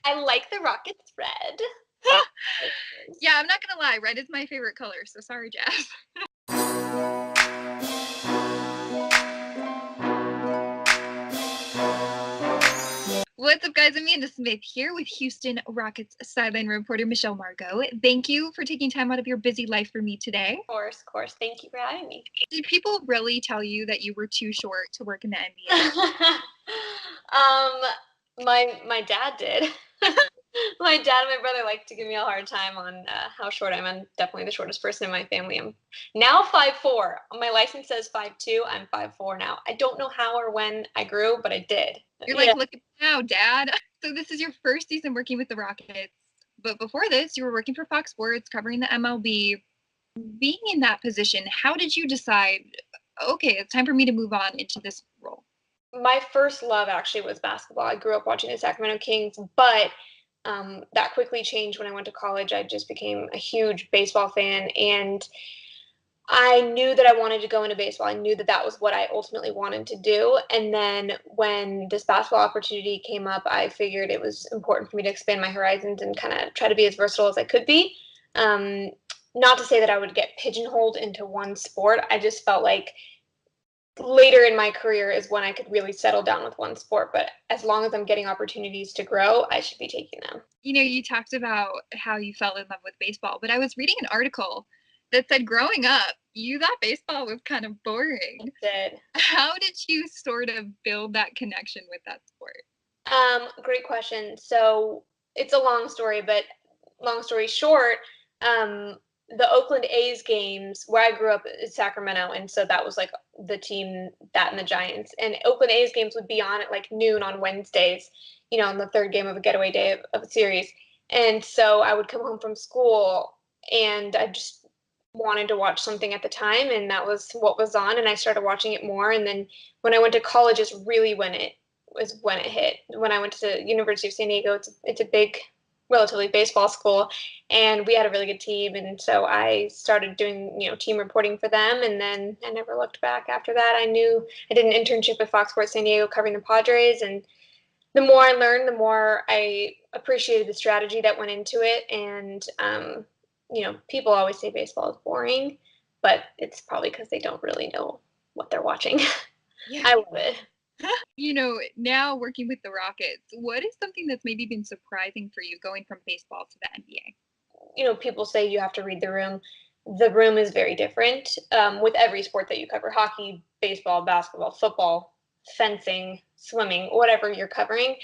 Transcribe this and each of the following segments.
I like the Rockets red. Yeah, I'm not gonna lie, red is my favorite color, so sorry, Jazz. What's up, guys? Amanda Smith here with Houston Rockets sideline reporter Michelle Margaux. Thank you for taking time out of your busy life for me today. Of course. Thank you for having me. Did people really tell you that you were too short to work in the NBA? My dad did. My dad and my brother like to give me a hard time on how short I am. I'm definitely the shortest person in my family. I'm now 5'4". My license says 5'2". I'm 5'4" now. I don't know how or when I grew, but I did. You're like, look at me now, Dad. So this is your first season working with the Rockets. But before this, you were working for Fox Sports, covering the MLB. Being in that position, how did you decide, okay, it's time for me to move on into this role? My first love actually was basketball. I grew up watching the Sacramento Kings, but that quickly changed when I went to college. I just became a huge baseball fan, and I knew that I wanted to go into baseball. I knew that that was what I ultimately wanted to do. And then when this basketball opportunity came up, I figured it was important for me to expand my horizons and kind of try to be as versatile as I could be. Um, Not to say that I would get pigeonholed into one sport. I just felt like later in my career is when I could really settle down with one sport. But as long as I'm getting opportunities to grow, I should be taking them. You know, you talked about how you fell in love with baseball, but I was reading an article that said growing up, you thought baseball was kind of boring. I did. How did you sort of build that connection with that sport? Great question. So it's a long story, but long story short, the Oakland A's games where I grew up is Sacramento, and so that was like the team, that and the Giants. And Oakland A's games would be on at like noon on Wednesdays, on the third game of a getaway day of a series. And so I would come home from school and I just wanted to watch something at the time, and that was what was on, and I started watching it more. And then when I went to college is really when it hit. When I went to the University of San Diego, it's a big, relatively baseball school, and we had a really good team, and so I started doing team reporting for them, and then I never looked back after that. I knew I did an internship at Fox Sports San Diego covering the Padres, and the more I learned, the more I appreciated the strategy that went into it. And people always say baseball is boring, but it's probably because they don't really know what they're watching. Yeah. I love it. Now working with the Rockets, what is something that's maybe been surprising for you going from baseball to the NBA? People say you have to read the room. The room is very different with every sport that you cover: hockey, baseball, basketball, football, fencing, swimming, whatever you're covering.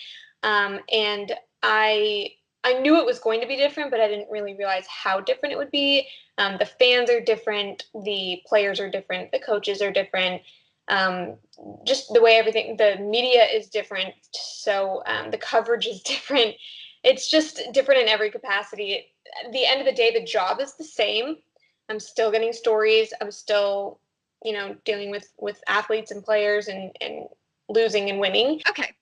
And I knew it was going to be different, but I didn't really realize how different it would be. The fans are different, the players are different, the coaches are different. Just the way the media is different, so the coverage is different. It's just different in every capacity. At the end of the day, the job is the same. I'm still getting stories. I'm still, dealing with athletes and players and losing and winning. Okay,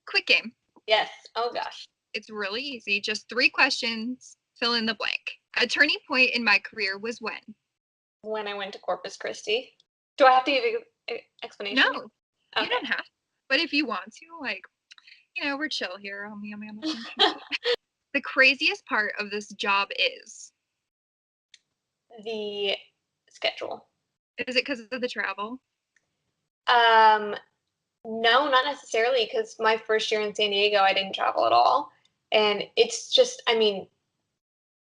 quick game. Yes. Oh gosh. It's really easy. Just 3 questions, fill in the blank. A turning point in my career was when? When I went to Corpus Christi. Do I have to give an explanation? No, you don't have. But if you want to, we're chill here. The craziest part of this job is? The schedule. Is it because of the travel? No, not necessarily, because my first year in San Diego, I didn't travel at all. And it's just,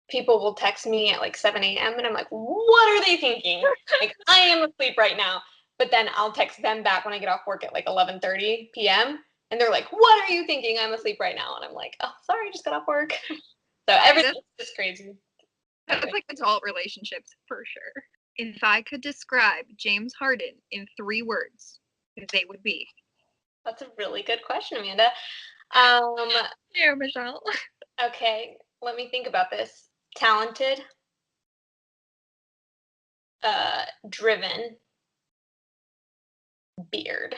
people will text me at like 7 a.m. and I'm like, what are they thinking? Like, I am asleep right now. But then I'll text them back when I get off work at like 11:30 p.m. And they're like, what are you thinking? I'm asleep right now. And I'm like, oh, sorry, I just got off work. So everything's just crazy. That's like adult relationships for sure. If I could describe James Harden in 3 words, they would be? That's a really good question, Amanda. Here, Michelle. Okay, let me think about this. Talented, driven, beard.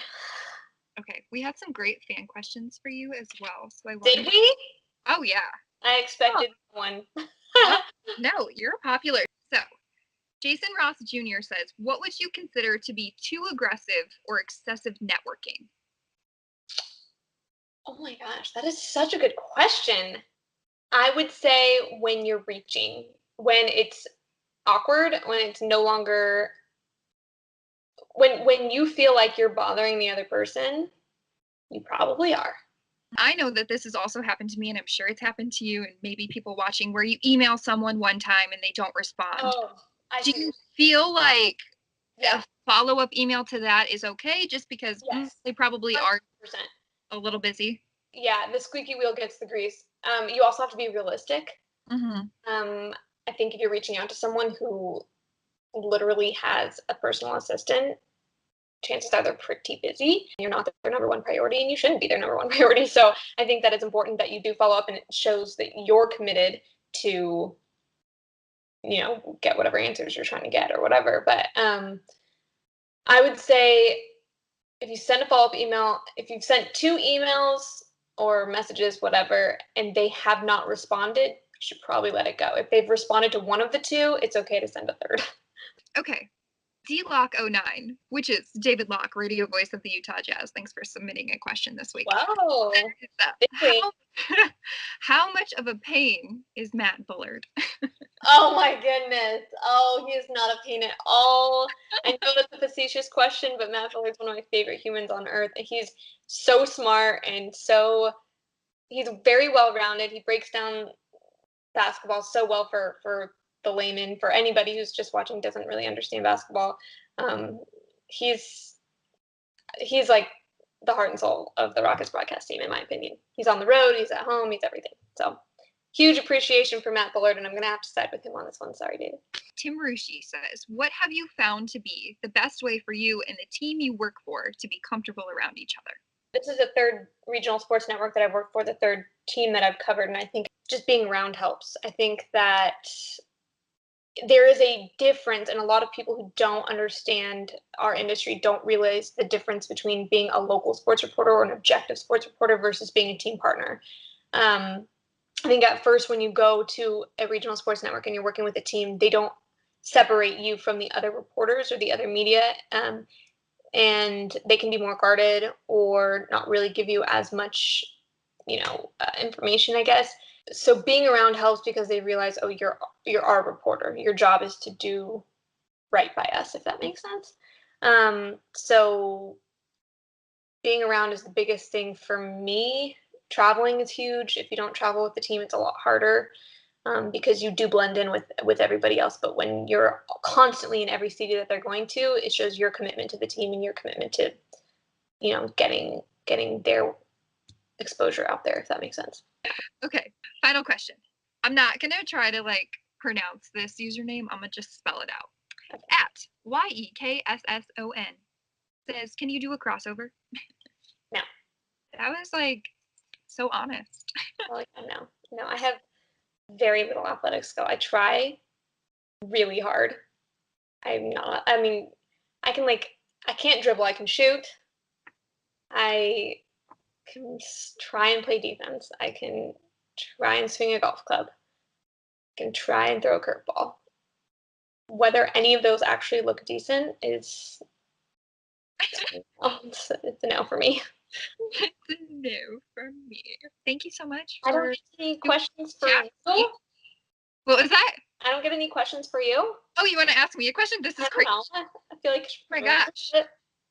Okay, we had some great fan questions for you as well. So Did we? Oh yeah. I expected one. No, you're popular. So, Jason Ross Jr. says, what would you consider to be too aggressive or excessive networking? Oh my gosh, that is such a good question. I would say when you're reaching, when it's awkward, when it's no longer when you feel like you're bothering the other person, you probably are. I know that this has also happened to me, and I'm sure it's happened to you and maybe people watching, where you email someone one time and they don't respond. Oh, I Do see. you feel like Yeah. a follow-up email to that is okay just because Yes. they probably are 100%. a little busy? Yeah, the squeaky wheel gets the grease. You also have to be realistic. Mm-hmm. I think if you're reaching out to someone who literally has a personal assistant, chances are they're pretty busy. You're not their number one priority, and you shouldn't be their number one priority. So I think that it's important that you do follow up, and it shows that you're committed to, get whatever answers you're trying to get or whatever. But I would say if you send a follow up email, if you've sent 2 emails or messages, whatever, and they have not responded, you should probably let it go. If they've responded to one of the two, it's okay to send a third. Okay. DLock09, which is David Locke, radio voice of the Utah Jazz. Thanks for submitting a question this week. Wow. How, how much of a pain is Matt Bullard? Oh my goodness. Oh, he is not a pain at all. I know that's a facetious question, but Matt Fuller's one of my favorite humans on earth. He's so smart and he's very well rounded. He breaks down basketball so well for the layman, for anybody who's just watching doesn't really understand basketball. Um, he's he's like the heart and soul of the Rockets broadcast team, in my opinion. He's on the road, he's at home, he's everything. So huge appreciation for Matt Bullard, and I'm gonna have to side with him on this one. Sorry, David. Tim Rushi says, what have you found to be the best way for you and the team you work for to be comfortable around each other? This is the third regional sports network that I've worked for, the third team that I've covered, and I think just being around helps. I think that there is a difference, and a lot of people who don't understand our industry don't realize the difference between being a local sports reporter or an objective sports reporter versus being a team partner. I think at first when you go to a regional sports network and you're working with a team, they don't separate you from the other reporters or the other media, and they can be more guarded or not really give you as much, information, I guess. So being around helps because they realize, oh, you're our reporter. Your job is to do right by us, if that makes sense. So being around is the biggest thing for me. Traveling is huge. If you don't travel with the team, it's a lot harder because you do blend in with everybody else. But when you're constantly in every city that they're going to, it shows your commitment to the team and your commitment to, getting their exposure out there, if that makes sense. Okay, final question. I'm not going to try to pronounce this username. I'm going to just spell it out. Okay. At YEKSSON says, can you do a crossover? No. That was so honest. Well, no, I have very little athletic skill. I try really hard. I mean, I can't dribble, I can shoot. I can try and play defense. I can try and swing a golf club. I can try and throw a curveball. Whether any of those actually look decent is it's a no for me. It's a no from me. Thank you so much I don't for get any questions for you. What was that? I don't get any questions for you. Oh, you want to ask me a question? This is crazy. I feel like oh my gosh.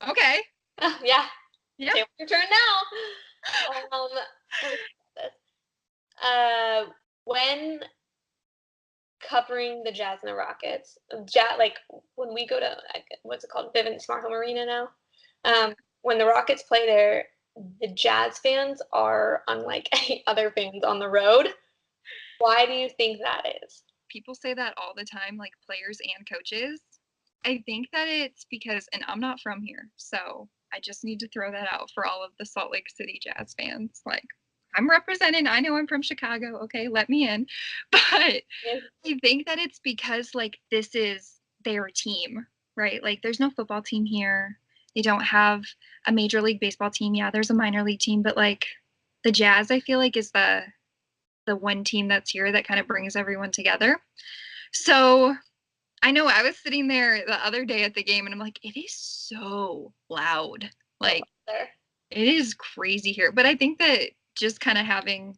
Okay. Yeah. Yeah. It's your turn now. When covering the Jazz and the Rockets, when we go to what's it called, Vivint Smart Home Arena now. When the Rockets play there, the Jazz fans are unlike any other fans on the road. Why do you think that is? People say that all the time, like players and coaches. I think that it's because, and I'm not from here, so I just need to throw that out for all of the Salt Lake City Jazz fans. I'm represented. I know I'm from Chicago. Okay, let me in. But Yeah. I think that it's because this is their team, right? There's no football team here. They don't have a Major League Baseball team. Yeah, there's a minor league team, but the Jazz, I feel is the one team that's here that kind of brings everyone together. So I know I was sitting there the other day at the game and I'm like, it is so loud. It is crazy here, but I think that just kind of having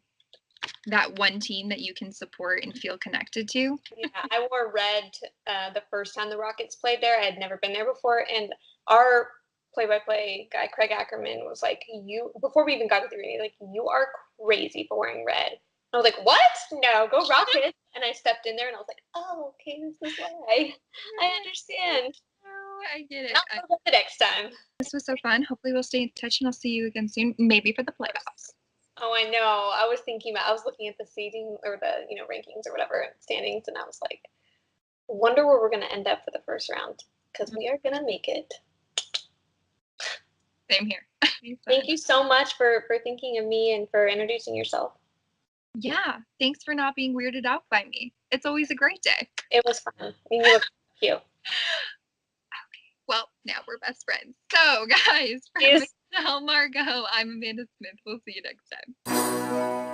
that one team that you can support and feel connected to. Yeah, I wore red the first time the Rockets played there. I had never been there before, and our play-by-play guy Craig Ackerman was like, "You." Before we even got to the arena, like, "You are crazy for wearing red." And I was like, "What? No, go Rockets!" And I stepped in there, and I was like, "Oh, okay, this is why. I understand. Oh, I get it. I'll go the next time." This was so fun. Hopefully, we'll stay in touch and I'll see you again soon, maybe for the playoffs. Oh, I know. I was thinking about. I was looking at the seeding or the rankings or whatever standings, and I was like, wonder where we're gonna end up for the first round because we are gonna make it. Same here. Thank you so much for thinking of me and for introducing yourself. Yeah, thanks for not being weirded out by me. It's always a great day. It was fun. And you look cute. Okay, well, now we're best friends. So, guys, from Yes. Margaux, I'm Amanda Smith. We'll see you next time.